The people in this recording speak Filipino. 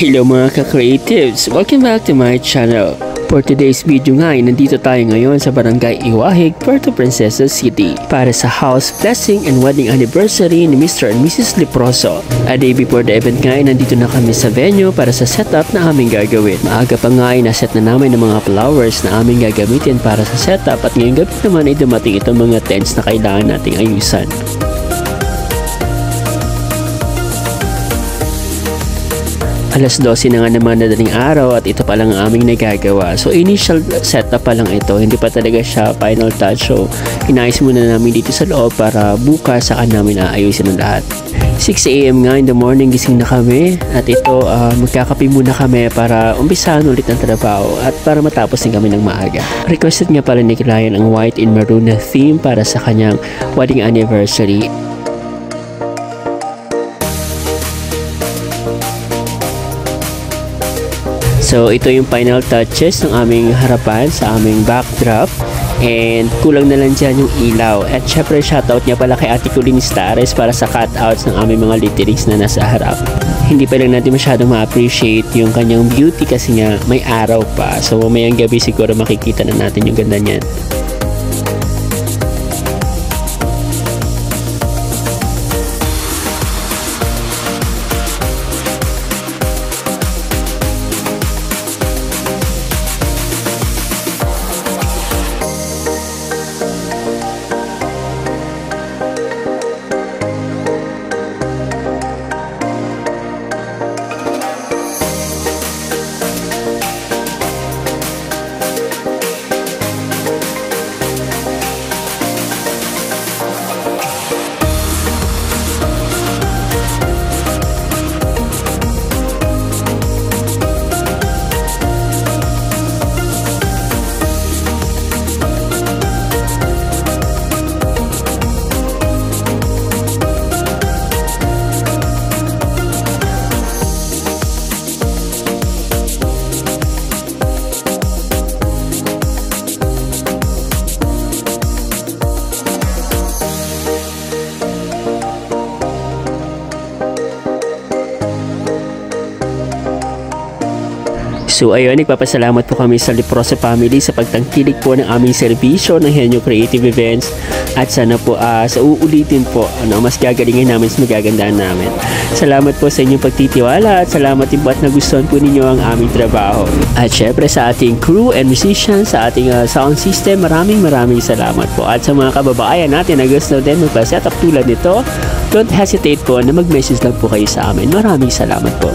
Hello mga ka-creatives! Welcome back to my channel. For today's video nga ay nandito tayo ngayon sa Barangay Iwahig, Puerto Princesa City para sa house blessing and wedding anniversary ni Mr. and Mrs. Leproso. A day before the event nga ay nandito na kami sa venue para sa setup na aming gagawin. Maaga pa nga ay naset na namin ng mga flowers na aming gagamitin para sa setup at ngayong gabi naman ay dumating itong mga tents na kailangan nating ayusan. Alas 12 na nga naman na daling araw at ito pa lang ang aming nagagawa. So initial setup pa lang ito, hindi pa talaga siya final touch. So inayos muna namin dito sa loob para bukas saka namin aayusin ang lahat. 6 AM nga in the morning gising na kami at ito magkakape muna kami para umpisahan ulit ang trabaho at para matapos din kami ng maaga. Requested nga pala ni client ang white and maroon na theme para sa kanyang wedding anniversary. So ito yung final touches ng aming harapan sa aming backdrop and kulang na lang dyan yung ilaw. At syempre shoutout niya pala kay Ate Colleen Stares para sa cutouts ng aming mga litterings na nasa harap. Hindi pa lang natin masyadong ma-appreciate yung kanyang beauty kasi nga may araw pa. So mamayang gabi siguro makikita na natin yung ganda niyan. So ayun, nagpapasalamat po kami sa Leproso family sa pagtangkilik po ng aming serbisyo ng Henyo Creative Events at sana po sa uulitin po mas gagalingin namin sa magagandaan namin. Salamat po sa inyong pagtitiwala at salamat din po at nagustuhan po ninyo ang aming trabaho. At syempre sa ating crew and musicians, sa ating sound system, maraming salamat po. At sa mga kababayan natin na gusto din magpa-setup tulad nito, don't hesitate po na mag-message lang po kayo sa amin. Maraming salamat po.